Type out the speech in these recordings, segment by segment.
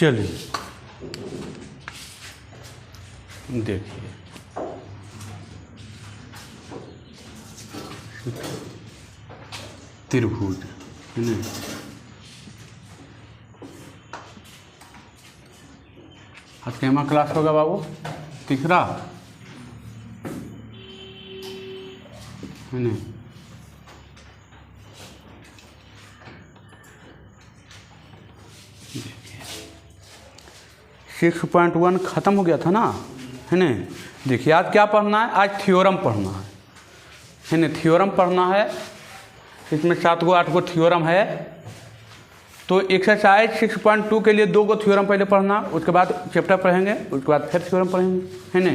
चलिए देखिए, त्रिभुज है ना, आज केमा क्लास होगा बाबू? तीसरा है ना। 6.1 ख़त्म हो गया था ना, है ना। देखिए आज क्या पढ़ना है? आज थ्योरम पढ़ना है ना। थ्योरम पढ़ना है, इसमें 7 गो 8 गो थ्योरम है। तो एक्सरसाइज 6.2 के लिए 2 गो थ्योरम पहले पढ़ना, उसके बाद चैप्टर पढ़ेंगे, उसके बाद फिर थ्योरम पढ़ेंगे, है ना।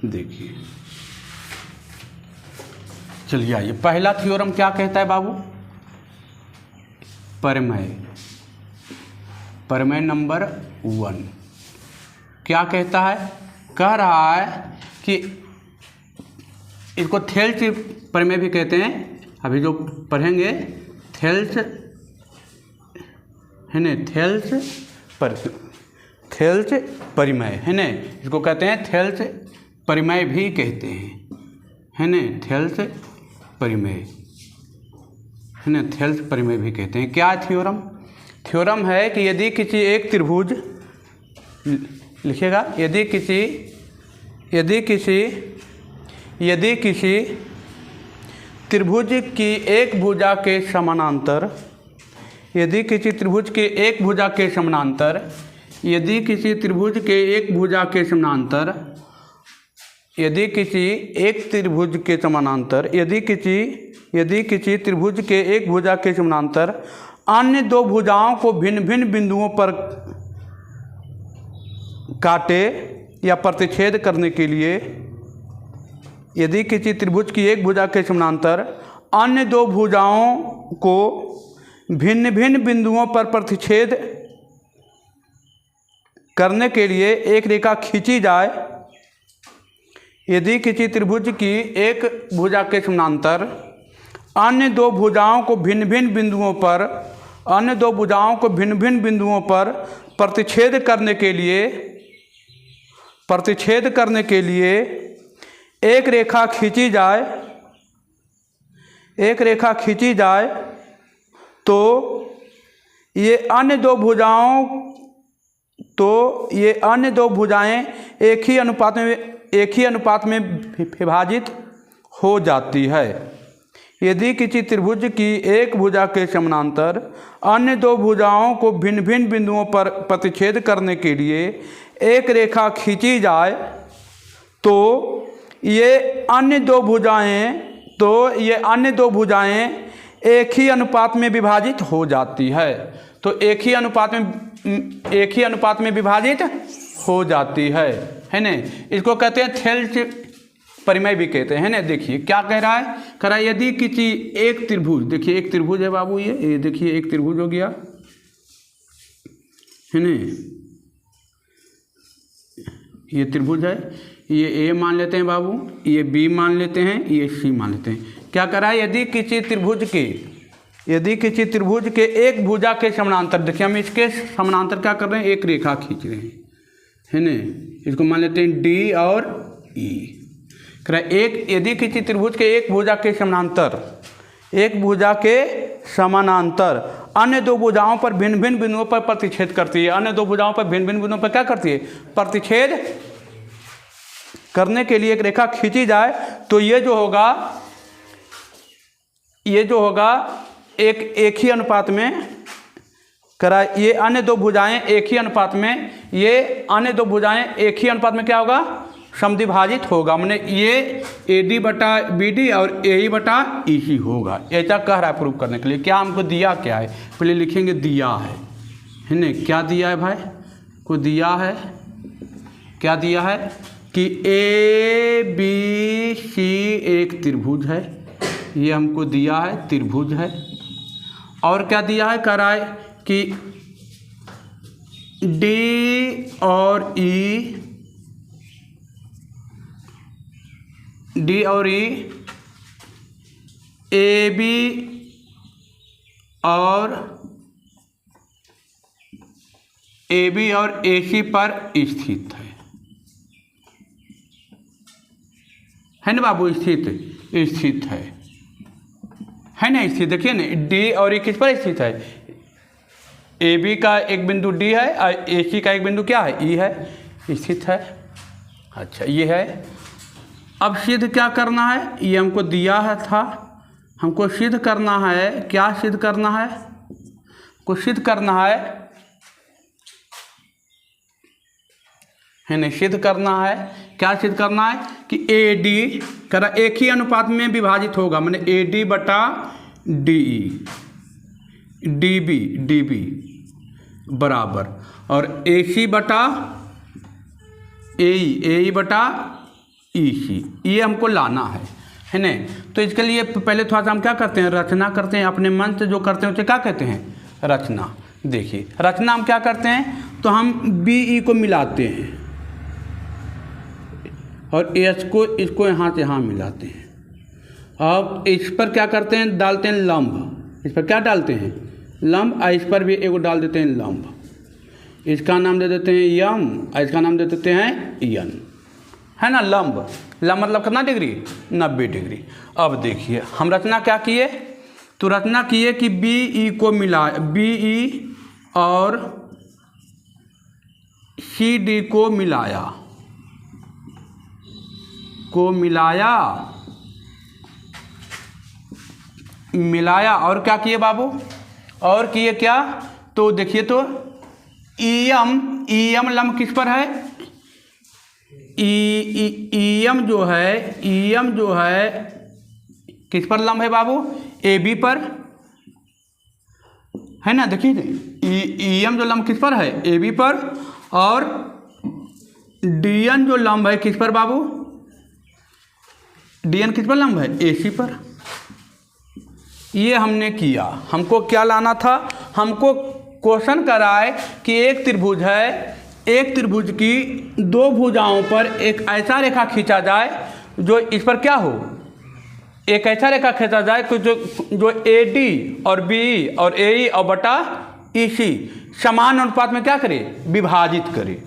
देखिए चलिए आइए, पहला थ्योरम क्या कहता है बाबू? परिमेय, परिमेय नंबर 1 क्या कहता है? कह रहा है कि इसको थेल्स परिमेय भी कहते हैं, अभी जो पढ़ेंगे थेल्स है ना, थेल्स परिमेय है ना, इसको कहते हैं थेल्स परिमेय भी कहते हैं, है ना। थेल्स परिमेय है ना, थेल्स परिमेय भी कहते हैं। क्या थ्योरम? थ्योरम है कि यदि किसी एक त्रिभुज, लिखिएगा, यदि किसी त्रिभुज की एक भुजा के समानांतर, यदि किसी त्रिभुज के एक भुजा के समानांतर, यदि किसी त्रिभुज के एक भुजा के समानांतर, यदि किसी एक त्रिभुज के समानांतर, यदि किसी त्रिभुज के एक भुजा के समानांतर अन्य दो भुजाओं को भिन्न भिन्न बिंदुओं पर काटे या प्रतिच्छेद करने के लिए, यदि किसी त्रिभुज की एक भुजा के समानांतर अन्य दो भुजाओं को भिन्न भिन्न बिंदुओं पर प्रतिच्छेद करने के लिए एक रेखा खींची जाए, यदि किसी त्रिभुज की एक भुजा के समानांतर अन्य दो भुजाओं को भिन्न भिन्न बिंदुओं पर, अन्य दो भुजाओं को भिन्न भिन्न बिंदुओं पर प्रतिच्छेद करने के लिए एक रेखा खींची जाए, एक रेखा खींची जाए, तो ये अन्य दो भुजाएं एक ही अनुपात में विभाजित हो जाती है। यदि किसी त्रिभुज की एक भुजा के समानांतर अन्य दो भुजाओं को भिन्न भिन्न बिंदुओं पर प्रतिच्छेद करने के लिए एक रेखा खींची जाए, तो ये अन्य दो भुजाएं एक ही अनुपात में विभाजित हो जाती है। तो एक ही अनुपात में विभाजित हो जाती है ना। इसको कहते हैं थेल्स परिमेय भी कहते हैं, है ना। देखिए क्या कह रहा है? कह रहा है यदि किसी एक त्रिभुज, देखिए एक त्रिभुज है बाबू, ये देखिए एक त्रिभुज हो गया, है ना। ये त्रिभुज है, ये ए मान लेते हैं बाबू, ये बी मान लेते हैं, ये सी मान लेते हैं। क्या कर रहा है? यदि किसी त्रिभुज के एक भुजा के समानांतर, देखिए हम इसके समानांतर क्या कर रहे हैं? एक रेखा खींच रहे हैं, है ना। इसको मान लेते हैं डी और ई। कह रहा है यदि किसी त्रिभुज के एक भुजा के समानांतर अन्य दो भुजाओं पर भिन्न भिन्न बिंदुओं पर प्रतिच्छेद करती है, अन्य दो भुजाओं पर भिन्न भिन्न बिंदुओं पर क्या करती है? प्रतिच्छेद करने के लिए एक रेखा खींची जाए, तो ये जो होगा एक ही अनुपात में, करा ये अन्य दो भुजाएं एक ही अनुपात में, ये अन्य दो भुजाएं एक ही अनुपात में क्या होगा? समद्विभाजित होगा। मैंने ये AD बटा BD और AE बटा EC होगा। ऐसा कह रहा है प्रूव करने के लिए। क्या हमको दिया क्या है? पहले लिखेंगे दिया है ना। क्या दिया है भाई? को दिया है, क्या दिया है कि ABC एक त्रिभुज है, ये हमको दिया है, त्रिभुज है। और क्या दिया है? कह रहा है कि D और E AB और ए बी और ए सी पर स्थित है ना बाबू, स्थित है ना, स्थित। देखिए ना, डी और ए किस पर स्थित है, ए बी का एक बिंदु डी है और ए सी का एक बिंदु क्या है, ई है, स्थित है। अच्छा, ये है। अब सिद्ध क्या करना है, ये हमको दिया है था, हमको सिद्ध करना है। क्या सिद्ध करना है, को सिद्ध करना है नहीं, सिद्ध करना है। क्या सिद्ध करना है कि ए डी करा एक ही अनुपात में विभाजित होगा, माने ए डी बटा डी ई, डी बी बराबर, और ए सी बटा ए ई बटा ई सी, ये हमको लाना है ना। तो इसके लिए पहले थोड़ा सा हम क्या करते हैं, रचना करते हैं। अपने मन से जो करते हैं उसे क्या कहते हैं, रचना। देखिए रचना हम क्या करते हैं, तो हम बी ई को मिलाते हैं और एच को इसको यहाँ से यहाँ मिलाते हैं। अब इस पर क्या करते हैं, डालते हैं लंब। इस पर क्या डालते हैं, लंब, और इस पर भी एगो डाल देते हैं लंब। इसका नाम दे देते हैं यम और इसका नाम दे देते हैं यन, है ना। लंब मतलब कितना डिग्री, 90 डिग्री। अब देखिए हम रचना क्या किए, तो रचना किए कि बी ई को मिला, बी ई और सी डी को मिलाया और क्या किए बाबू, और किए क्या, तो देखिए तो ईएम लंब किस पर है, ईएम जो है किस पर लंब है बाबू, ए बी पर, है ना। देखिए ईएम जो लंब किस पर है, ए बी पर, और डीएन जो लंब है किस पर बाबू, डीएन किस पर लंब है, ए सी पर। ये हमने किया। हमको क्या लाना था, हमको क्वेश्चन कराए कि एक त्रिभुज है, एक त्रिभुज की दो भुजाओं पर एक ऐसा रेखा खींचा जाए जो इस पर क्या हो, एक ऐसा रेखा खींचा जाए कि जो ए डी और बी और ए ई और बटा ई सी समान अनुपात में क्या करे, विभाजित करे।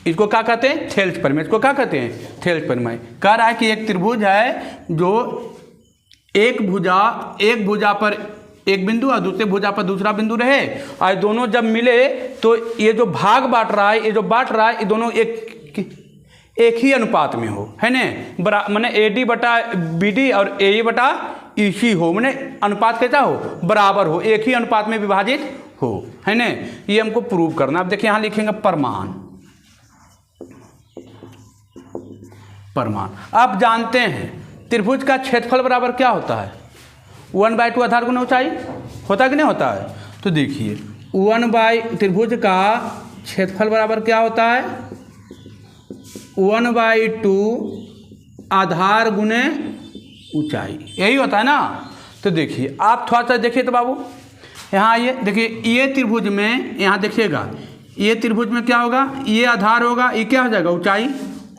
इसको क्या कहते हैं, थेल्स प्रमेय। इसको क्या कहते हैं, थेल्स प्रमेय। कह रहा है कि एक त्रिभुज है जो एक भुजा पर एक बिंदु और दूसरे भुजा पर दूसरा बिंदु रहे, और दोनों जब मिले तो ये जो भाग बांट रहा है, ये दोनों एक ही अनुपात में हो, है ना। माने ए डी बटा बी डी और ए ई बटा ई सी हो, माने अनुपात कैसा हो, बराबर हो, एक ही अनुपात में विभाजित हो, है ना। ये हमको प्रूव करना। अब देखिए यहाँ लिखेंगे प्रमाण। आप जानते हैं त्रिभुज का क्षेत्रफल बराबर क्या होता है, 1/2 आधार गुना ऊंचाई, होता कि नहीं होता है। तो देखिए त्रिभुज का क्षेत्रफल बराबर क्या होता है, 1/2 आधार गुने ऊंचाई, यही होता है ना। तो देखिए आप थोड़ा सा देखिए तो बाबू, यहाँ ये देखिए, ये त्रिभुज में यहाँ देखिएगा, ये त्रिभुज में क्या होगा, ये आधार होगा, ये क्या हो जाएगा, ऊंचाई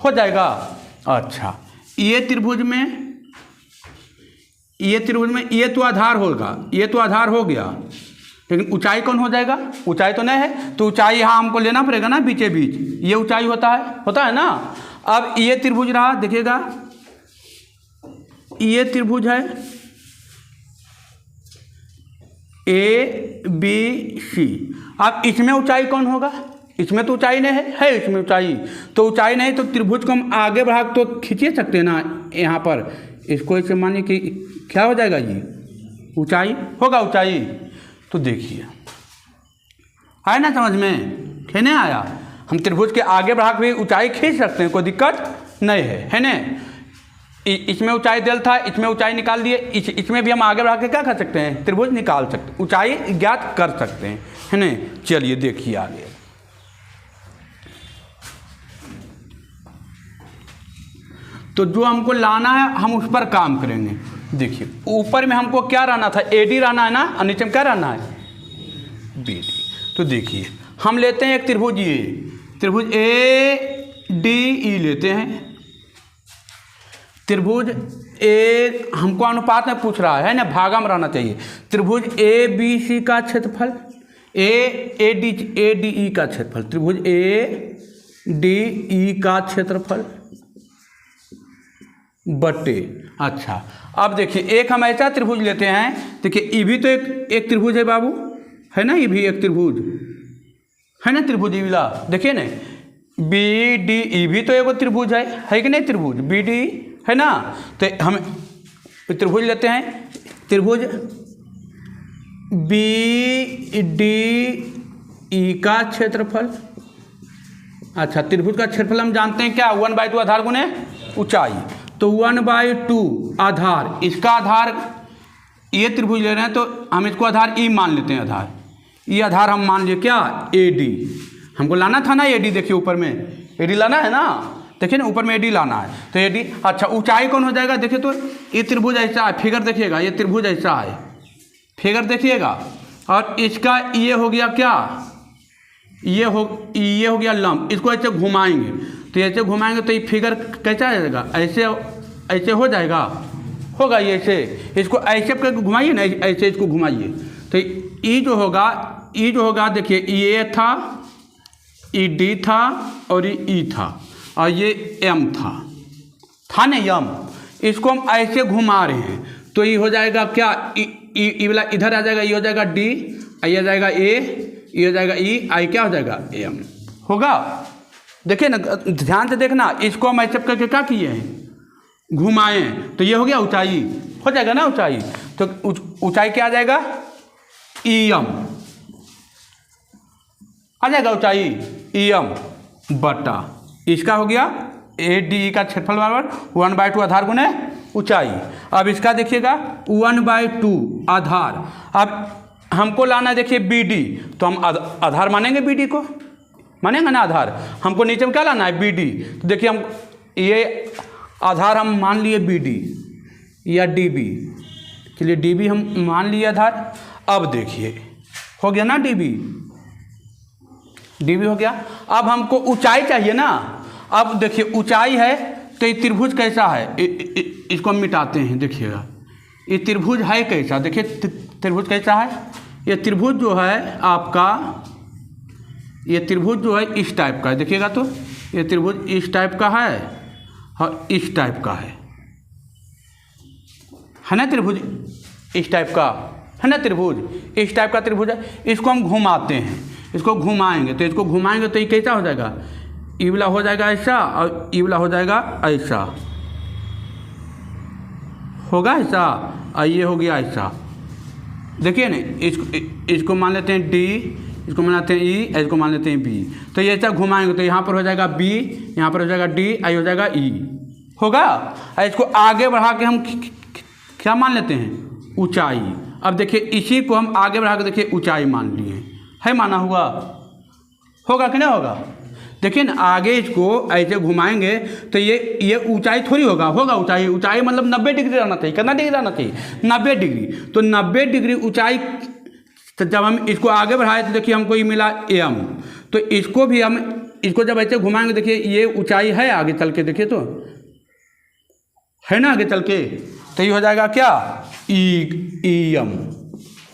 हो जाएगा। अच्छा, ये त्रिभुज में ये तो आधार होगा, ये तो आधार हो गया, लेकिन ऊंचाई कौन हो जाएगा, ऊंचाई तो नहीं है। तो ऊंचाई यहाँ हमको लेना पड़ेगा ना, बीचे बीच ये ऊंचाई होता है ना। अब ये त्रिभुज रहा, देखिएगा ये त्रिभुज है ए बी सी। अब इसमें ऊंचाई कौन होगा, इसमें तो ऊंचाई नहीं है इसमें ऊंचाई, तो ऊंचाई नहीं, तो त्रिभुज को हम आगे बढ़ा तो खींचे सकते हैं ना। यहाँ पर इसको ऐसे मानिए कि क्या हो जाएगा, ये ऊंचाई होगा, ऊंचाई। तो देखिए आया ना समझ में, कि नहीं आया। हम त्रिभुज के आगे बढ़ा भी ऊंचाई खींच सकते हैं, कोई दिक्कत नहीं है ना। इसमें ऊंचाई दिल था, इसमें ऊंचाई निकाल दिए, इसमें भी हम आगे बढ़ा के क्या कर सकते हैं, त्रिभुज निकाल सकते, ऊंचाई ज्ञात कर सकते हैं, है ना। चलिए देखिए आगे। तो जो हमको लाना है हम उस पर काम करेंगे। देखिए ऊपर में हमको क्या रहना था, ए डी रहना है ना, और नीचे में क्या रहना है, बी डी। तो देखिए हम लेते हैं एक त्रिभुज, ये त्रिभुज ए डी ई लेते हैं। त्रिभुज ए हमको अनुपात में पूछ रहा है ना, भागा में रहना चाहिए। त्रिभुज ए बी सी का क्षेत्रफल, ए डी ई का क्षेत्रफल, त्रिभुज ए डी ई का क्षेत्रफल बटे, अच्छा अब देखिए एक हम ऐसा त्रिभुज लेते हैं, देखिए ये भी तो एक त्रिभुज है बाबू, है ना, ये भी एक त्रिभुज है ना, त्रिभुज ये वाला देखिए ना, बी डी ई भी तो एक त्रिभुज है कि नहीं, त्रिभुज बी डी है ना। तो हम त्रिभुज लेते हैं, त्रिभुज बी डी ई का क्षेत्रफल, अच्छा त्रिभुज का क्षेत्रफल हम जानते हैं क्या, 1/2 आधार गुने ऊंचाई, तो 1/2 आधार, इसका आधार ये त्रिभुज ले रहे हैं तो हम इसको आधार ई मान लेते हैं, आधार ये आधार हम मान लिए क्या, ए डी, हमको लाना था ना ए डी, देखिए ऊपर में ए डी लाना है ना, देखिए ना ऊपर में ए डी लाना है, तो ए डी, अच्छा ऊंचाई कौन हो जाएगा, देखिए तो ये त्रिभुज ऐसा है, फिगर देखिएगा ये त्रिभुज ऐसा है, फिगर देखिएगा, और इसका ये हो गया क्या, ये हो गया लंब, इसको ऐसे घुमाएंगे, तो ऐसे घुमाएंगे तो ये फिगर कैसा आ जाएगा, ऐसे हो जाएगा, होगा ये ऐसे, इसको ऐसे करके घुमाइए ना, ऐसे इसको घुमाइए, तो ये जो होगा देखिए ये था, ई डी था और ये ई था और ये एम था ना एम, इसको हम ऐसे घुमा रहे हैं, तो ये हो जाएगा क्या, ई वाला इधर आ जाएगा, ये हो जाएगा डी, ये आ जाएगा ए, ये हो जाएगा ई, आई क्या हो जाएगा एम होगा। देखिए ना ध्यान से देखना, इसको हम ऐसे करके क्या किए हैं, घुमाए, तो ये हो गया ऊंचाई, हो जाएगा ना ऊंचाई, तो ऊंचाई क्या आ जाएगा, ई एम आ जाएगा, ऊंचाई ई एम बटा, इसका हो गया ए डी का क्षेत्रफल बराबर 1/2 आधार गुने ऊंचाई। अब इसका देखिएगा 1/2 आधार, अब हमको लाना देखिए बी डी, तो हम आधार मानेंगे, बी डी को मानेंगे ना आधार, हमको नीचे में क्या लाना है बी डी, तो देखिए हम ये आधार हम मान लिए बी डी या डी बी, चलिए डी बी हम मान लिए आधार। अब देखिए हो गया ना डी बी हो गया, अब हमको ऊंचाई चाहिए ना, अब देखिए ऊंचाई है तो ये त्रिभुज कैसा है, इसको हम मिटाते हैं, देखिएगा ये त्रिभुज है कैसा, देखिए त्रिभुज कैसा है, ये त्रिभुज जो है आपका, ये त्रिभुज जो है इस टाइप का है, देखिएगा तो ये त्रिभुज इस टाइप का है और इस टाइप का है ना, त्रिभुज इस टाइप का है ना, त्रिभुज इस टाइप का त्रिभुज है, इसको हम घुमाते हैं, इसको घुमाएंगे, तो इसको घुमाएंगे तो ये कैसा हो जाएगा, ई वाला हो जाएगा ऐसा और ई वाला हो जाएगा ऐसा, होगा ऐसा और ये हो गया ऐसा, देखिए ना, इसको मान लेते हैं डी, इसको मान लेते हैं ई, इसको मान लेते हैं बी, तो ये ऐसा घुमाएंगे तो यहाँ पर हो जाएगा बी, यहाँ पर हो जाएगा डी, आई हो जाएगा ई, होगा। इसको आगे बढ़ा के हम क्या मान लेते हैं, ऊंचाई। अब देखिए इसी को हम आगे बढ़ा के देखिए ऊंचाई मान लिए है, माना हुआ, होगा कि नहीं होगा, देखिए ना आगे इसको ऐसे घुमाएंगे तो ये ऊंचाई थोड़ी होगा, ऊंचाई मतलब 90 डिग्री रहना चाहिए, कितना डिग्री रहना चाहिए, 90 डिग्री, तो 90 डिग्री ऊंचाई, तो जब हम इसको आगे बढ़ाए तो देखिए हमको ये मिला एम, तो इसको भी हम इसको जब ऐसे घुमाएंगे देखिए ये ऊंचाई है आगे चल के, देखिए तो है ना आगे चल के, तो ये हो जाएगा क्या, ई एम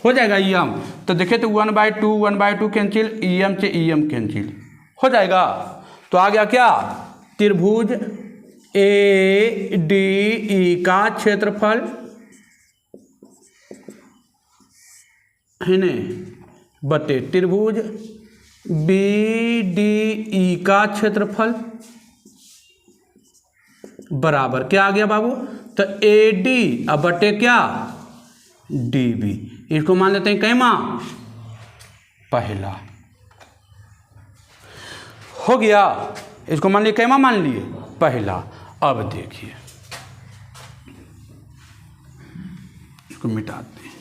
हो जाएगा, ई एम, तो देखिए तो 1/2 कैंसिल, ई एम से ई एम कैंसिल हो जाएगा, तो आ गया क्या, त्रिभुज ए डी ई का क्षेत्रफल है ने बटे त्रिभुज बी डी ई का क्षेत्रफल बराबर क्या आ गया बाबू, तो ए डी अब बटे क्या, डी बी, इसको मान लेते हैं कैमा, पहला हो गया, इसको मान लिए कैमा, मान लिए पहला। अब देखिए इसको मिटाते हैं,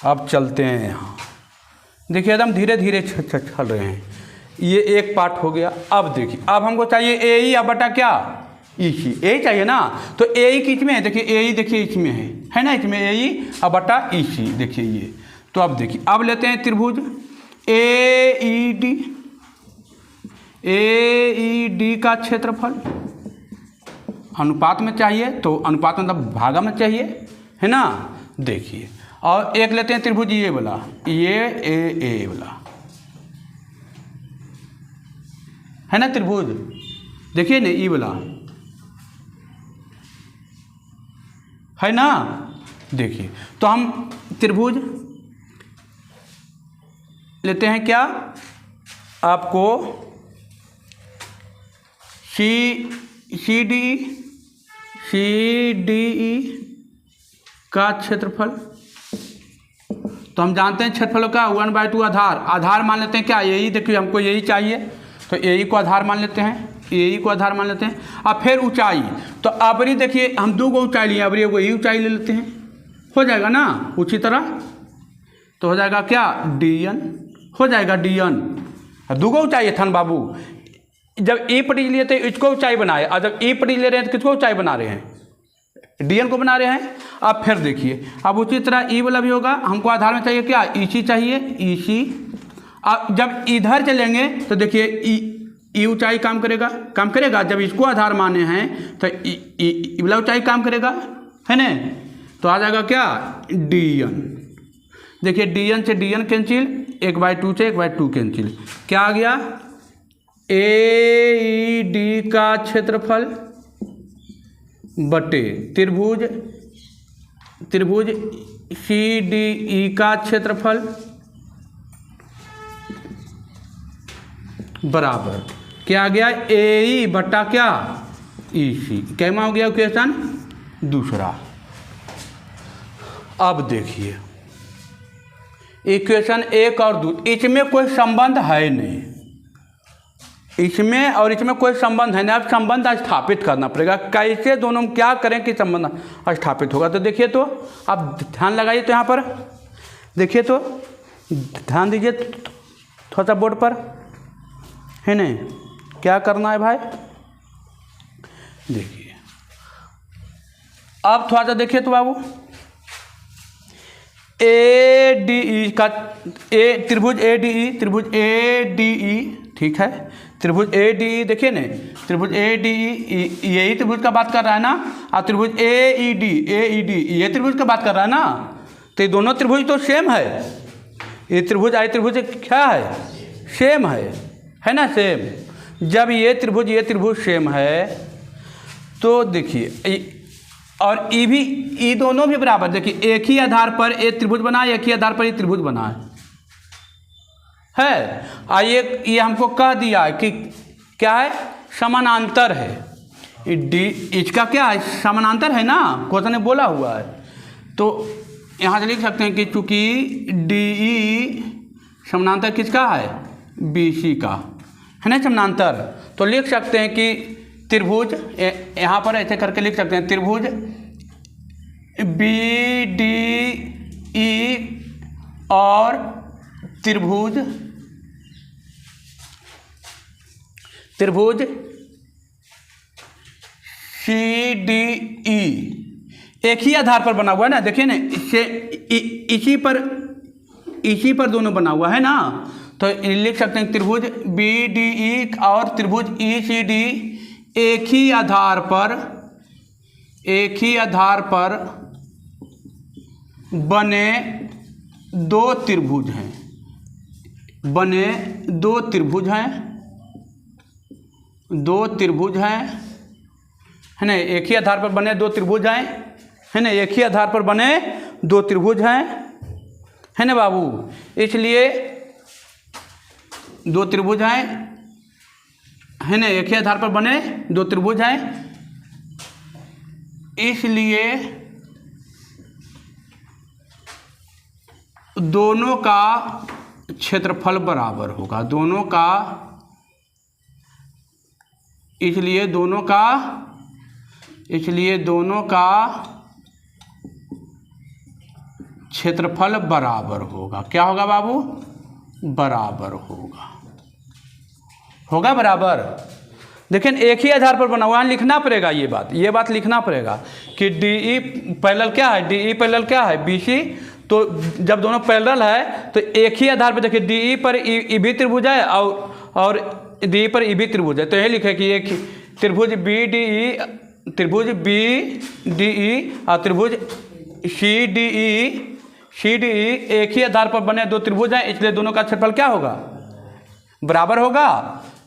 अब चलते हैं यहाँ, देखिए एकदम धीरे धीरे चल रहे हैं, ये एक पार्ट हो गया। अब देखिए अब हमको चाहिए ए ई अब बटा क्या, ई सी, ए चाहिए ना, तो ए ई किस में है, देखिए ए ई देखिए इसमें है ना, इसमें ए ई अब बटा ई सी, देखिए ये, तो अब देखिए अब लेते हैं त्रिभुज ए ई डी का क्षेत्रफल, अनुपात में चाहिए, तो अनुपात मतलब भागा में चाहिए है ना, देखिए और एक लेते हैं त्रिभुज ये वाला, ये ए वाला है ना त्रिभुज, देखिए ना ई वाला है ना। देखिए तो हम त्रिभुज लेते हैं क्या, आपको सी डी ई का क्षेत्रफल, तो हम जानते हैं क्षेत्रफल का 1/2 आधार मान लेते हैं क्या, यही देखिए हमको यही चाहिए तो यही को आधार मान लेते हैं, यही को आधार मान लेते हैं। अब फिर ऊंचाई, तो अबरी देखिए हम 2 ऊंचाई लिए, अबरी एगो यही ऊंचाई ले लेते हैं, हो जाएगा ना उसी तरह, तो हो जाएगा क्या dn, हो जाएगा dn। 2 ऊंचाई है थन बाबू, जब ए पटी लिए थे इसको ऊंचाई बनाए, और जब ए पटी ले रहे हैं तो किसको ऊंचाई बना रहे हैं, dn को बना रहे हैं। अब फिर देखिए अब उसी तरह ई वाला भी होगा, हमको आधार में चाहिए क्या ईसी चाहिए, ईसी। अब जब इधर चलेंगे तो देखिए ई ऊंचाई काम करेगा, जब इसको आधार माने हैं तो ई वाला ऊंचाई काम करेगा, है ना, तो आ जाएगा क्या dn। देखिए dn से dn कैंसिल, 1/2 से 1/2 कैंसिल, क्या आ गया AED का क्षेत्रफल बटे त्रिभुज CDE का क्षेत्रफल बराबर क्या आ गया AE बटा क्या EC। कैमा हो गया क्वेश्चन दूसरा। अब देखिए इक्वेशन 1 और 2, इसमें कोई संबंध है नहीं, इसमें और इसमें कोई संबंध है ना, अब संबंध स्थापित करना पड़ेगा। कैसे दोनों में क्या करें कि संबंध स्थापित होगा, तो देखिए तो आप ध्यान लगाइए, तो यहाँ पर देखिए तो ध्यान दीजिए थोड़ा सा बोर्ड पर, है नहीं, क्या करना है भाई, देखिए अब थोड़ा सा देखिए तो बाबू ADE का त्रिभुज ADE ठीक है, त्रिभुज ADE देखिए ना, त्रिभुज ADE यही त्रिभुज का बात कर रहा है ना, और त्रिभुज AED ये त्रिभुज का बात कर रहा है ना, तो ये दोनों त्रिभुज तो सेम है, ये त्रिभुज त्रिभुज क्या है सेम है ना सेम। जब ये त्रिभुज सेम है तो देखिए और ई दोनों भी बराबर, देखिए एक ही आधार पर एक त्रिभुज बना है, एक ही आधार पर ये त्रिभुज बना है। ये हमको कह दिया है कि क्या है समानांतर है, इसका क्या है समानांतर है ना, क्वेश्चन ने बोला हुआ है, तो यहाँ से लिख सकते हैं कि चूंकि DE समानांतर किसका है BC का है ना समानांतर, तो लिख सकते हैं कि त्रिभुज यहाँ पर ऐसे करके लिख सकते हैं त्रिभुज BDE और त्रिभुज CDE एक ही आधार पर बना हुआ है ना, देखिए ना इससे इसी पर दोनों बना हुआ है ना, तो लिख सकते हैं त्रिभुज BDE और त्रिभुज ECD एक ही आधार पर बने दो त्रिभुज हैं, है ना, एक ही आधार पर बने दो त्रिभुज हैं, है ना, एक ही आधार पर बने दो त्रिभुज हैं, है ना बाबू, इसलिए दो त्रिभुज हैं, है ना, एक ही आधार पर बने दो त्रिभुज हैं, इसलिए दोनों का क्षेत्रफल बराबर होगा, इसलिए दोनों का क्षेत्रफल बराबर होगा। क्या होगा बाबू बराबर होगा बराबर। लेकिन एक ही आधार पर बना हुआ, लिखना पड़ेगा ये बात लिखना पड़ेगा कि DE पैरेलल क्या है, DE पैरेलल क्या है BC, तो जब दोनों पैरेलल है तो एक ही आधार पर देखिए DE पर EB त्रिभुज है और DE पर EB त्रिभुज है, तो यही लिखे कि एक त्रिभुज BDE और त्रिभुज CDE सी डी ई एक ही आधार पर बने दो त्रिभुज हैं, इसलिए दोनों का क्षेत्रफल क्या होगा, बराबर होगा,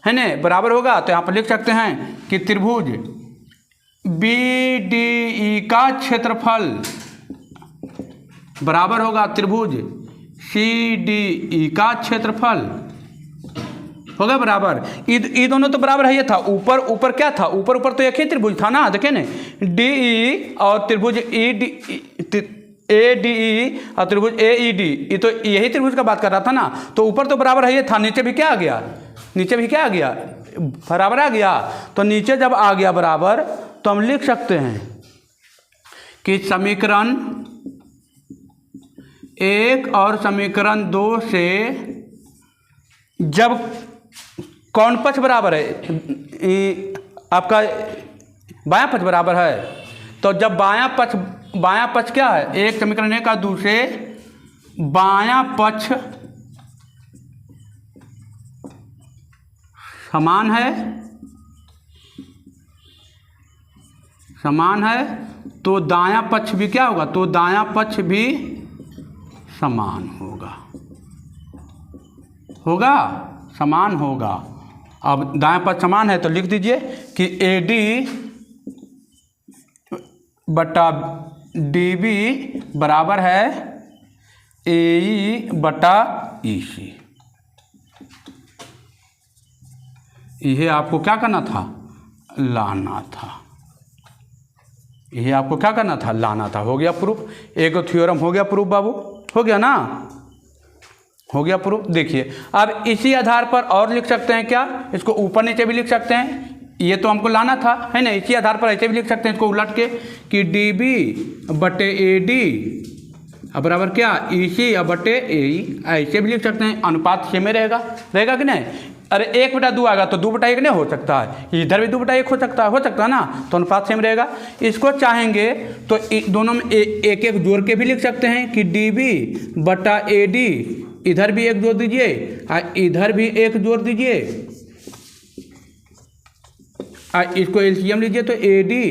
है ना, बराबर होगा। तो यहाँ पर लिख सकते हैं कि त्रिभुज बी डी ई का क्षेत्रफल बराबर होगा त्रिभुज सी डी ई का क्षेत्रफल, होगा बराबर। ये दोनों तो बराबर है, ये था ऊपर ऊपर क्या था, ऊपर ऊपर तो एक ही त्रिभुज था ना, देखे ना, डी ई और त्रिभुज E D A D E और त्रिभुज ए ई डी, ये तो यही त्रिभुज का बात कर रहा था ना। तो ऊपर तो बराबर है ये था, नीचे भी क्या आ गया, नीचे भी क्या आ गया, बराबर आ गया। तो नीचे जब आ गया बराबर तो हम लिख सकते हैं कि समीकरण 1 और समीकरण 2 से जब कौन पक्ष बराबर है, आपका बायां पक्ष बराबर है, तो जब बायां पक्ष क्या है, एक समीकरण 1 का दूसरे बायां पक्ष समान है तो दायां पक्ष भी क्या होगा, तो दायां पक्ष भी समान समान होगा। अब दायां पक्ष समान है तो लिख दीजिए कि ए डी बटा डी बी बराबर है ए ई बटा ई सी। यह आपको क्या करना था, लाना था, यह आपको क्या करना था, लाना था। हो गया प्रूफ, एक थ्योरम हो गया प्रूफ बाबू, हो गया ना, हो गया प्रूफ। देखिए अब इसी आधार पर और लिख सकते हैं क्या, इसको ऊपर नीचे भी लिख सकते हैं, ये तो हमको लाना था, है ना। इसी आधार पर ऐसे भी लिख सकते हैं इसको उलट के कि डी बी बटे ए डी बराबर क्या, ई सी बटे ए ई, ऐसे भी लिख सकते हैं। अनुपात से में रहेगा कि नहीं, अरे 1/2 आएगा तो 2/1 नहीं हो सकता है, इधर भी 2/1 हो सकता है ना, तो अनुपात सेम रहेगा। इसको चाहेंगे तो दोनों में एक एक जोड़ के भी लिख सकते हैं कि डी बी बटा ए डी, इधर भी एक जोड़ दीजिए और इधर भी एक जोड़ दीजिए, इसको एलसीएम लीजिए तो ए डी,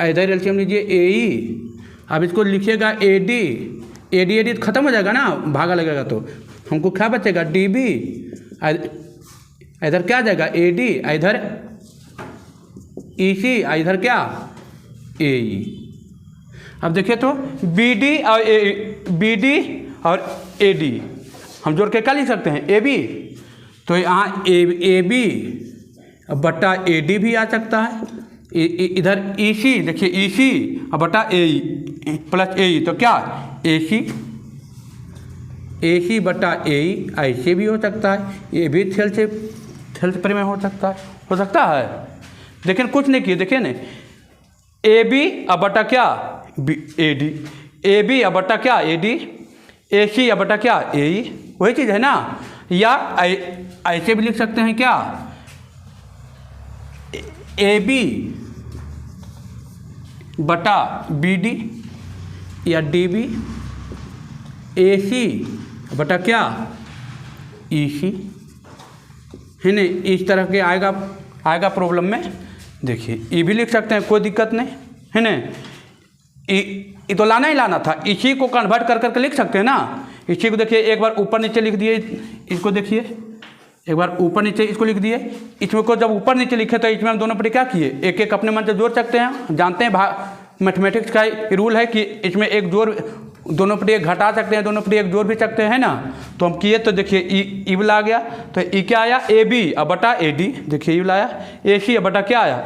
इधर एलसीएम लीजिए ए ई। अब इसको लिखिएगा ए डी खत्म हो जाएगा ना, भागा लगेगा तो हमको क्या बचेगा, डी बी, इधर क्या आ जाएगा ए डी, इधर ई सी, इधर क्या ए ई। अब देखिए तो बी डी और ए डी हम जोड़ के क्या लिख सकते हैं, ए बी, तो यहाँ ए बी बटा ए डी भी आ सकता है, इधर ई सी, देखिए ई सी बटा ए ई प्लस ए ई, तो क्या ए सी बटा ए ई, ऐसे भी हो सकता है, ये भी थेल से परिमेय हो सकता है। लेकिन कुछ नहीं किए, देखिए ना, ए बी बटा क्या ए डी, ए बी बटा क्या ए डी, ए सी बटा क्या ए ई, वही चीज़ है ना। या ऐसे भी लिख सकते हैं क्या, ए बी बटा बी डी, या डी बी ए सी बटा क्या ई सी, है ना। इस तरह के आएगा प्रॉब्लम में। देखिए ये भी लिख सकते हैं, कोई दिक्कत नहीं, है ना। ये तो लाना ही लाना था, इसी को कन्वर्ट कर करके लिख सकते हैं ना। इसी को देखिए एक बार ऊपर नीचे लिख दिए, इसको देखिए एक बार ऊपर नीचे इसको लिख दिए। इसमें को जब ऊपर नीचे लिखे तो इसमें हम दोनों पर क्या किए, एक एक अपने मन से जोड़ सकते हैं। जानते हैं मैथमेटिक्स का रूल है कि इसमें एक जोड़, दोनों पर एक घटा सकते हैं, दोनों पर एक जोड़ भी सकते हैं ना। तो हम किए तो देखिए ई वाला आ गया, तो ई क्या आया ए बी बटा ए डी, देखिए ई वाला आया ए सी बटा क्या आया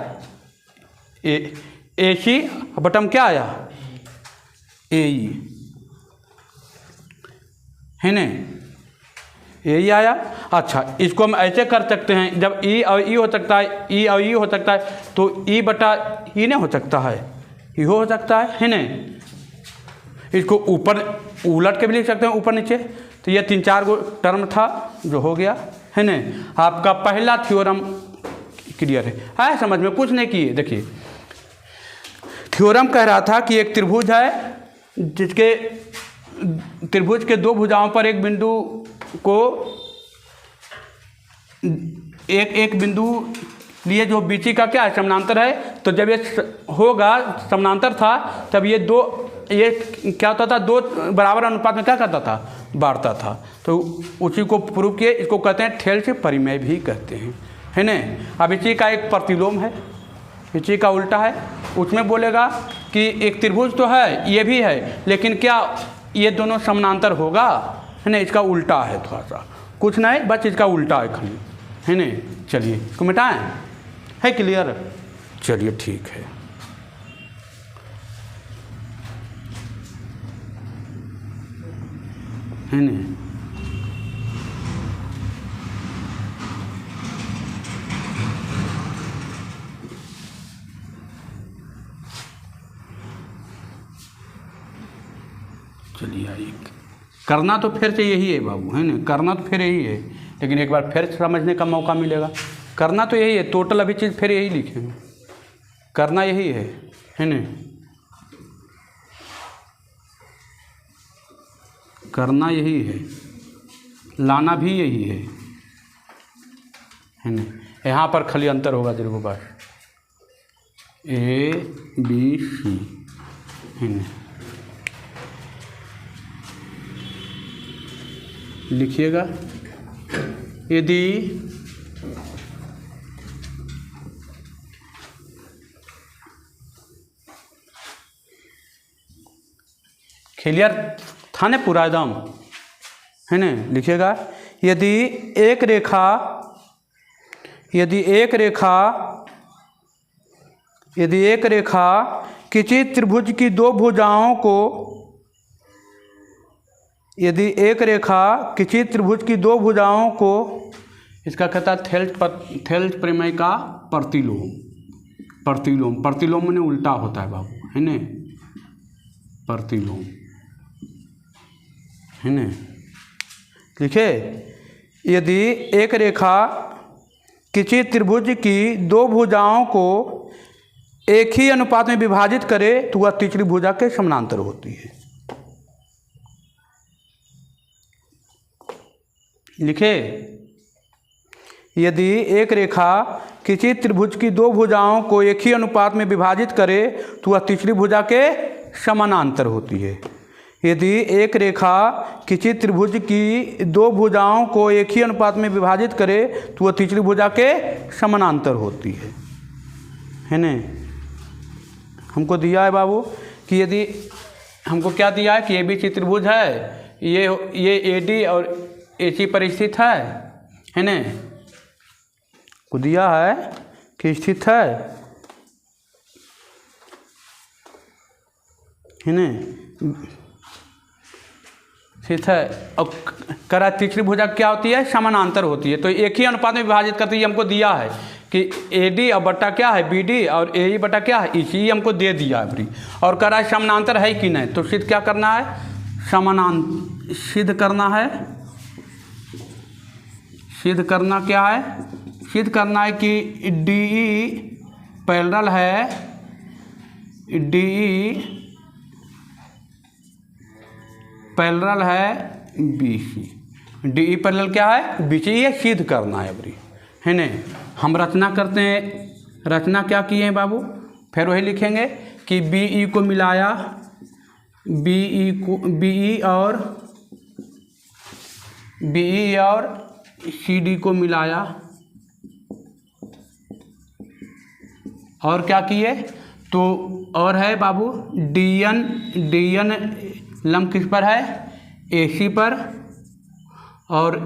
ए सी बटा क्या आया ए ई, है ना, यही आया। अच्छा इसको हम ऐसे कर सकते हैं, जब ई और ई हो सकता है, ई और ई हो सकता है, तो ई बटा ई नहीं हो सकता है, ई हो सकता है ना। इसको ऊपर उलट के भी लिख सकते हैं ऊपर नीचे। तो ये 3-4 गो टर्म था जो हो गया, है ना। आपका पहला थ्योरम क्लियर है समझ में, कुछ नहीं किए। देखिए थ्योरम कह रहा था कि एक त्रिभुज है, जिसके त्रिभुज के 2 भुजाओं पर एक बिंदु को एक बिंदु लिए जो बीची का क्या है समानांतर है। तो जब ये होगा समानांतर था, तब ये 2 ये क्या होता था, 2 बराबर अनुपात में क्या करता था, बांटता था। तो उसी को प्रूव किए, इसको कहते हैं थेल्स परिमेय भी कहते हैं, है ना। अब इसी का एक प्रतिलोम है, इसी का उल्टा है, उसमें बोलेगा कि एक त्रिभुज तो है, ये भी है, लेकिन क्या ये दोनों समानांतर होगा, है ना। इसका उल्टा है, थोड़ा सा कुछ नहीं, बस इसका उल्टा है खाली, है ना। चलिए इसको मिटाएं, है क्लियर, चलिए ठीक है। है ना, चलिए आइए, करना तो फिर से यही है बाबू, है ना, करना तो फिर यही है, लेकिन एक बार फिर समझने का मौका मिलेगा। करना तो यही है, टोटल अभी चीज़ फिर यही लिखेंगे, करना यही है ना, करना यही है, लाना भी यही है ना। यहाँ पर खाली अंतर होगा तेरे पास, A B C, है ना। लिखिएगा, यदि क्लियर था ना पूरा एकदम, है ना। लिखिएगा, यदि एक रेखा किसी त्रिभुज की 2 भुजाओं को, यदि एक रेखा किसी त्रिभुज की 2 भुजाओं को, इसका कहता है थेल्स प्रमेय का प्रतिलोम। प्रतिलोम में उल्टा होता है बाबू, है ना, प्रतिलोम, है ना। लिखे, यदि एक रेखा किसी त्रिभुज की 2 भुजाओं को एक ही अनुपात में विभाजित करे तो वह तीसरी भुजा के समानांतर होती है। लिखे, यदि एक रेखा किसी त्रिभुज की 2 भुजाओं को एक ही अनुपात में विभाजित करे तो वह तीसरी भुजा के समानांतर होती है। यदि एक रेखा किसी त्रिभुज की 2 भुजाओं को एक ही अनुपात में विभाजित करे तो वह तीसरी भुजा के समानांतर होती है ना। हमको दिया है बाबू कि यदि हमको क्या दिया है कि ABC त्रिभुज है, ये AD और AC पर स्थित है ना, को दिया है कि स्थित है ना, स्थित है। और करा तीसरी भुजा क्या होती है, समानांतर होती है। तो एक ही अनुपात में विभाजित करते, ये हमको दिया है कि AD और बट्टा क्या है BD और AE बट्टा क्या है EC, हमको दे दिया है फ्री। और करा समानांतर है कि नहीं, तो सिद्ध क्या करना है, समानांतर सिद्ध करना है। सिद्ध करना क्या है, सिद्ध करना है कि DE पैरेलल है, DE पैरेलल है BC, DE पैरेलल क्या है BC, ये सिद्ध करना है अभी, है ना। हम रचना करते हैं, रचना क्या किए हैं बाबू, फिर वही लिखेंगे कि BE को मिलाया, BE और CD को मिलाया, और क्या किए, तो और है बाबू DN लंब किस पर है, AC पर, और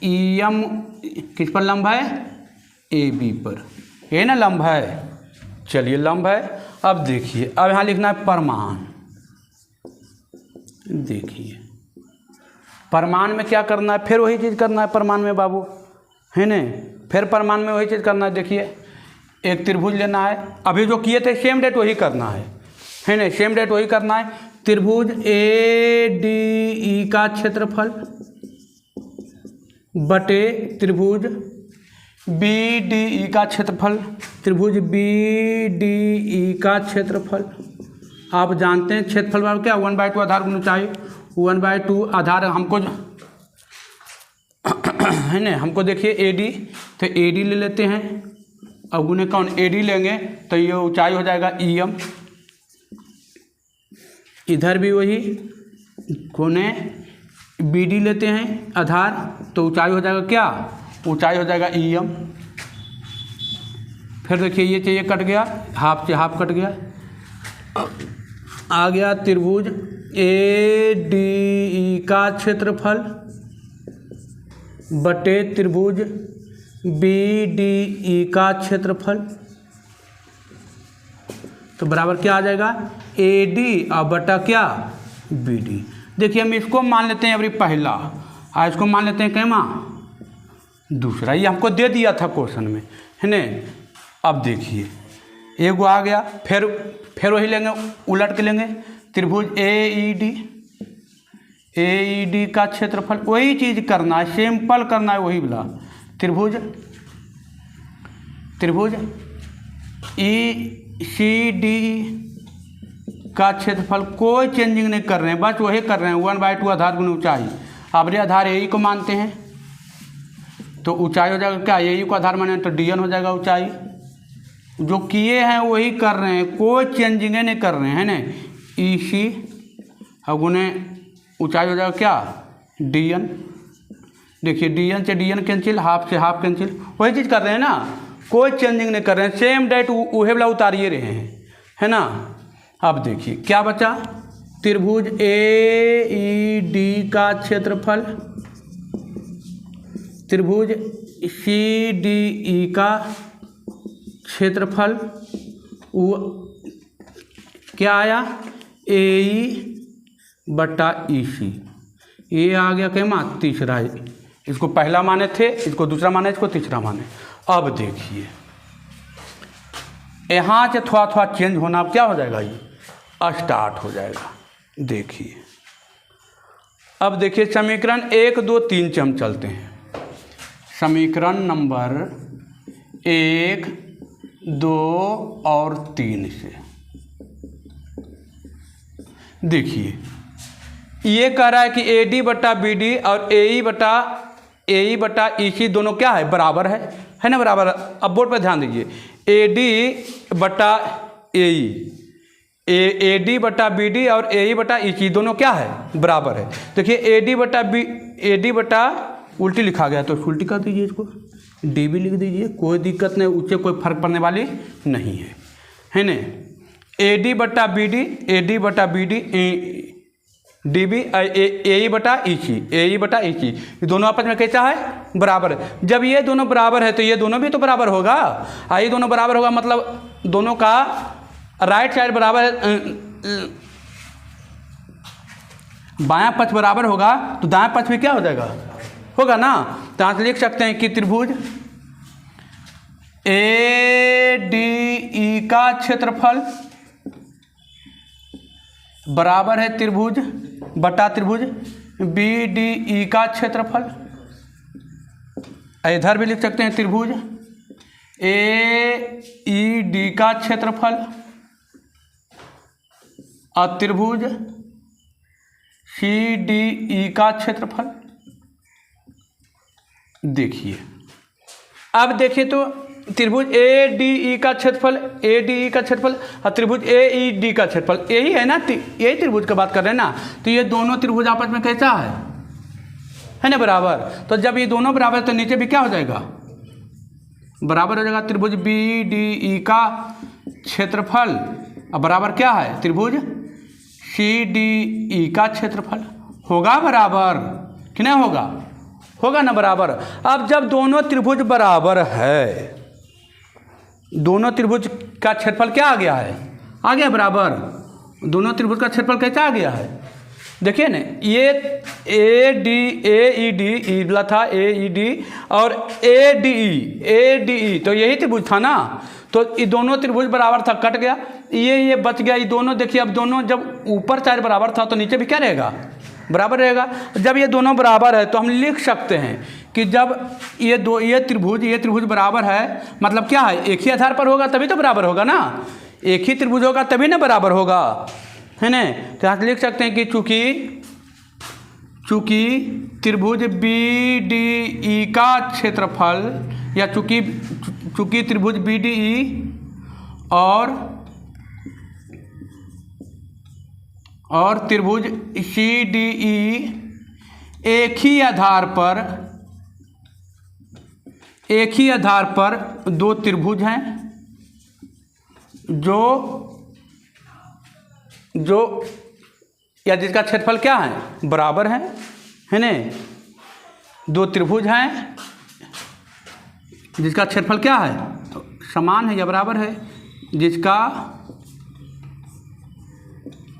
EM किस पर लंब है, AB पर, ये ना लंब है। चलिए लंब है। अब देखिए, अब यहाँ लिखना है परिमाण। देखिए परिमाण में क्या करना है, फिर वही चीज़ करना है परिमाण में बाबू, है ना। फिर परिमाण में वही चीज़ करना है। देखिए एक त्रिभुज लेना है, अभी जो किए थे सेम डेट वही करना है ना, सेम डेट वही करना है। त्रिभुज ADE का क्षेत्रफल बटे त्रिभुज BDE का क्षेत्रफल, त्रिभुज BDE का क्षेत्रफल। आप जानते हैं क्षेत्रफल बाबू क्या, 1/2 आधार गुना ऊंचाई, 1/2 आधार हमको है ना। हमको देखिए AD, तो AD ले लेते हैं, अब गुने कौन AD लेंगे तो ये ऊंचाई हो जाएगा EM, इधर भी वही कोने BD लेते हैं आधार, तो ऊंचाई हो जाएगा क्या, ऊंचाई हो जाएगा EM। फिर देखिए ये चाहिए कट गया, हाफ से हाफ कट गया, आ गया त्रिभुज ADE का क्षेत्रफल बटे त्रिभुज BDE का क्षेत्रफल, तो बराबर क्या आ जाएगा AD और बटा क्या BD। देखिए हम इसको मान लेते हैं अभी पहला, और इसको मान लेते हैं कैमा दूसरा, ये हमको दे दिया था क्वेश्चन में, है ना। अब देखिए एगो आ गया, फिर वही लेंगे, उलट के लेंगे, त्रिभुज AED का क्षेत्रफल, वही चीज़ करना है, सिंपल करना है वही वाला, त्रिभुज ECD का क्षेत्रफल, कोई चेंजिंग नहीं कर रहे हैं, बस वही कर रहे हैं 1/2 आधार गुना ऊंचाई। अब ये आधार AE को मानते हैं तो ऊंचाई हो जाएगा क्या, AE को आधार माने तो DN हो जाएगा ऊंचाई। जो किए हैं वही कर रहे हैं, कोई चेंजिंग नहीं कर रहे हैं, है ना। EC गुने ऊंचाई हो जाएगा क्या DN। देखिए DN से DN कैंसिल, हाफ से हाफ कैंसिल, वही चीज़ कर रहे हैं ना, कोई चेंजिंग नहीं कर रहे हैं, सेम डाइट वही वाला उतारिए रहे हैं, है ना। अब देखिए क्या बचा, त्रिभुज AED का क्षेत्रफल, त्रिभुज CDE का क्षेत्रफल, वो क्या आया AE बटा EC, ये आ गया कैमा तीसरा, इसको पहला माने थे, इसको दूसरा माने, इसको तीसरा माने। अब देखिए यहाँ से थोड़ा थोड़ा चेंज होना, अब क्या हो जाएगा, ये स्टार्ट हो जाएगा। देखिए अब देखिए समीकरण 1 2 3 से हम चलते हैं, समीकरण नंबर 1 2 और 3 से। देखिए ये कह रहा है कि AD बटा BD और AE बटा EC दोनों क्या है, बराबर है ना, बराबर। अब बोर्ड पर ध्यान दीजिए, AD बटा AD बटा BD और AE बटा EC दोनों क्या है, बराबर है। देखिए AD बटा उल्टी लिखा गया तो उल्टी कर दीजिए, इसको DB लिख दीजिए, कोई दिक्कत नहीं, उससे कोई फर्क पड़ने वाली नहीं है ना। AD बटा BD DB AE बटा EC ये दोनों आपस में कैसा है, बराबर है। जब ये दोनों बराबर है तो ये दोनों भी तो बराबर होगा, ये दोनों बराबर होगा मतलब दोनों का राइट साइड बराबर है, बायां पक्ष बराबर होगा तो दायां पक्ष में क्या हो जाएगा, होगा ना। तो यहाँ से लिख सकते हैं कि त्रिभुज ADE का क्षेत्रफल बराबर है त्रिभुज बटा त्रिभुज BDE का क्षेत्रफल। इधर भी लिख सकते हैं त्रिभुज AED का क्षेत्रफल और त्रिभुज CDE का क्षेत्रफल। देखिए अब देखिए तो त्रिभुज ADE का क्षेत्रफल और त्रिभुज AED का क्षेत्रफल यही है ना, यही त्रिभुज की बात कर रहे हैं ना। तो ये दोनों त्रिभुज आपस में कैसा है ना, बराबर। तो जब ये दोनों बराबर तो नीचे भी क्या हो जाएगा, बराबर हो जाएगा। त्रिभुज BDE का क्षेत्रफल अब बराबर क्या है, त्रिभुज CDE का क्षेत्रफल। होगा बराबर कि नहीं होगा, होगा ना बराबर। अब जब दोनों त्रिभुज बराबर है, दोनों त्रिभुज का क्षेत्रफल क्या आ गया है, आ गया बराबर। दोनों त्रिभुज का क्षेत्रफल कैसा आ गया है, देखिए ना। ये AED था AED और ADE तो यही त्रिभुज था ना। तो ये दोनों त्रिभुज बराबर था, कट गया, ये बच गया। ये दोनों देखिए, अब दोनों जब ऊपर साइड बराबर था तो नीचे भी क्या रहेगा, बराबर रहेगा। जब ये दोनों बराबर है तो हम लिख सकते हैं कि जब ये त्रिभुज बराबर है, मतलब क्या है, एक ही आधार पर होगा तभी तो बराबर होगा ना। एक ही त्रिभुज होगा तभी ना बराबर होगा, है ना। तो यहाँ लिख सकते हैं कि चूंकि त्रिभुज BDE का क्षेत्रफल या चूंकि त्रिभुज BDE और त्रिभुज CDE एक ही आधार पर दो त्रिभुज हैं जो या जिसका क्षेत्रफल क्या है, बराबर है ना। दो त्रिभुज हैं जिसका क्षेत्रफल क्या है, समान है या बराबर है, जिसका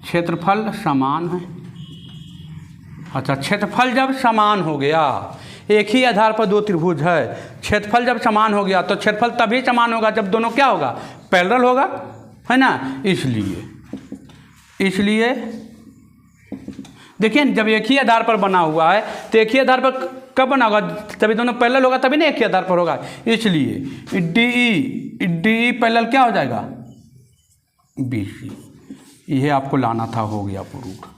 क्षेत्रफल समान है। अच्छा, क्षेत्रफल जब समान हो गया, एक ही आधार पर दो त्रिभुज है, क्षेत्रफल जब समान हो गया तो क्षेत्रफल तभी समान होगा जब दोनों क्या होगा, पैरेलल होगा, है ना। इसलिए देखिए, जब एक ही आधार पर बना हुआ है तो एक ही आधार पर कब बना होगा, तभी दोनों पैरेलल होगा, तभी ना एक ही आधार पर होगा। इसलिए DE पैरेलल क्या हो जाएगा, BC। यह आपको लाना था, हो गया प्रूफ।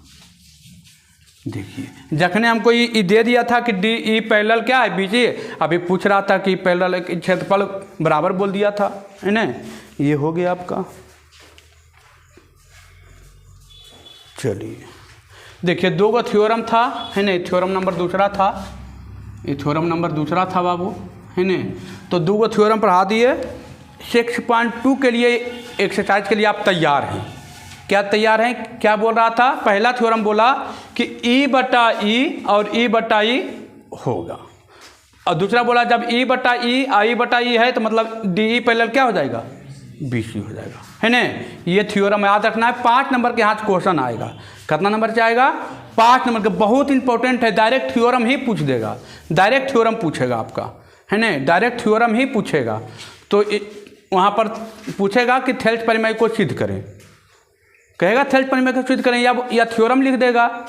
देखिए, जखने हमको ये दे दिया था कि DE पैरेलल क्या है, BC, अभी पूछ रहा था कि पैरेलल क्षेत्रफल बराबर बोल दिया था, है ना। ये हो गया आपका। चलिए देखिए, दो गो थ्योरम था, है ना। थ्योरम नंबर दूसरा था, ये थ्योरम नंबर दूसरा था बाबू, है ना। तो दो गो थ्योरम पढ़ा दिए। 6.2 के लिए एक्सरसाइज के लिए आप तैयार हैं? क्या तैयार हैं? क्या बोल रहा था? पहला थ्योरम बोला कि E/E और E/E होगा, और दूसरा बोला जब E/E I/E है तो मतलब DE पैरेलल क्या हो जाएगा, BC हो जाएगा, है ना। ये थ्योरम याद रखना है। 5 नंबर के यहाँ क्वेश्चन आएगा। कितना नंबर से आएगा? 5 नंबर का। बहुत इंपॉर्टेंट है, डायरेक्ट थ्योरम ही पूछ देगा, डायरेक्ट थ्योरम पूछेगा आपका, है ना। डायरेक्ट थ्योरम ही पूछेगा। तो वहाँ पर पूछेगा कि थेल्स परिमेय को सिद्ध करें, कहेगा थेल्स परिमेय को सिद्ध करें, या थ्योरम लिख देगा,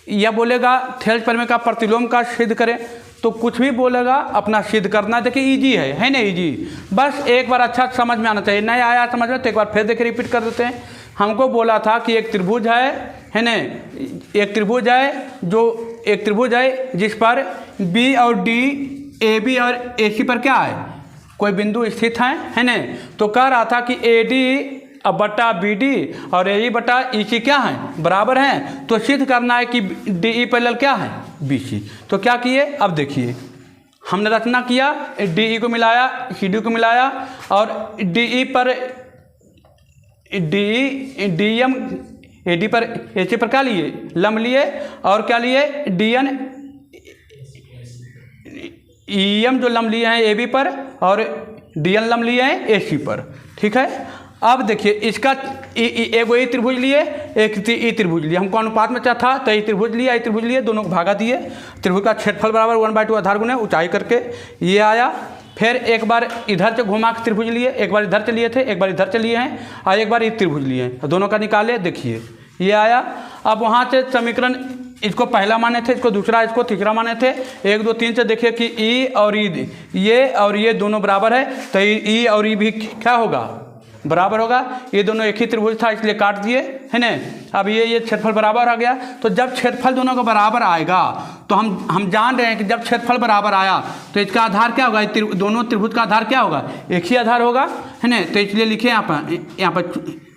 या बोलेगा थेल्स परिमेय का प्रतिलोम का सिद्ध करें। तो कुछ भी बोलेगा, अपना सिद्ध करना। देखिए इजी है ना, इजी। बस एक बार अच्छा समझ में आना चाहिए। नहीं आया समझ में तो एक बार फिर देखिए रिपीट कर देते हैं। हमको बोला था कि एक त्रिभुज है ना, एक त्रिभुज है जिस पर B और D, AB और AC पर क्या है, कोई बिंदु स्थित है ना। तो कह रहा था कि AD बटा BD और AE/EC क्या है, बराबर हैं। तो सिद्ध करना है कि DE पैरेलल क्या है, BC। तो क्या किए, अब देखिए, हमने रचना किया, DE को मिलाया, CD को मिलाया, और DE पर DM AD पर AC पर क्या लिए, लंब लिए, और क्या लिए, DN EM जो लंब लिए हैं AB पर, और DN लंब लिए हैं AC पर। ठीक है। अब देखिए, इसका एक E त्रिभुज लिए, एक E त्रिभुज लिए। हमको अनुपात में क्या था, तो E त्रिभुज लिया, E त्रिभुज लिए, दोनों को भागा दिए। त्रिभुज का क्षेत्रफल बराबर 1/2 आधार गुणे ऊंचाई करके ये आया। फिर एक बार इधर से घुमा के त्रिभुज लिए, एक बार इधर से लिए थे, एक बार इधर से लिए हैं, और एक बार E त्रिभुज लिए हैं। दोनों का निकाले, देखिए ये आया। अब वहाँ से समीकरण, इसको पहला माने थे, इसको दूसरा, इसको तीसरा माने थे। 1 2 3 से देखिए कि E और ये दोनों बराबर है, तो E और E भी क्या होगा, बराबर होगा। ये दोनों एक ही त्रिभुज था, इसलिए काट दिए, है ना। अब ये क्षेत्रफल बराबर आ गया। तो जब क्षेत्रफल दोनों का बराबर आएगा तो हम जान रहे हैं कि जब क्षेत्रफल बराबर आया तो इसका आधार क्या होगा, दोनों त्रिभुज का आधार क्या होगा, एक ही आधार होगा, है ना। तो इसलिए लिखे यहाँ पर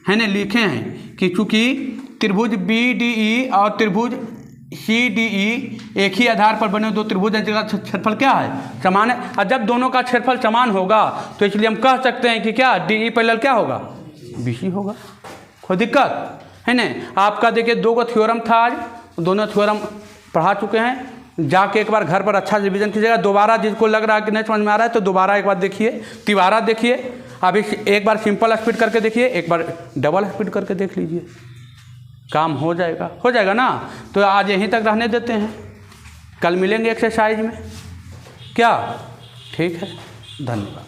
है ना, लिखे हैं कि चूंकि त्रिभुज BDE और त्रिभुज CDE एक ही आधार पर बने दो त्रिभुज हैं जिसका क्षेत्रफल क्या है, समान है। और जब दोनों का क्षेत्रफल समान होगा तो इसलिए हम कह सकते हैं कि क्या, DE पैरेलल क्या होगा, BC होगा। कोई दिक्कत है ना। आपका देखिए 2 गो थ्योरम था आज, दोनों थ्योरम पढ़ा चुके हैं। जाके एक बार घर पर अच्छा रिवीजन कीजिएगा। दोबारा जिसको लग रहा है कि नहीं समझ में आ रहा है तो दोबारा एक बार देखिए, तिबारा देखिए। अभी एक बार सिंपल स्पीड करके देखिए, एक बार डबल स्पीड करके देख लीजिए, काम हो जाएगा ना। तो आज यहीं तक रहने देते हैं, कल मिलेंगे एक्सरसाइज में, क्या ठीक है। धन्यवाद।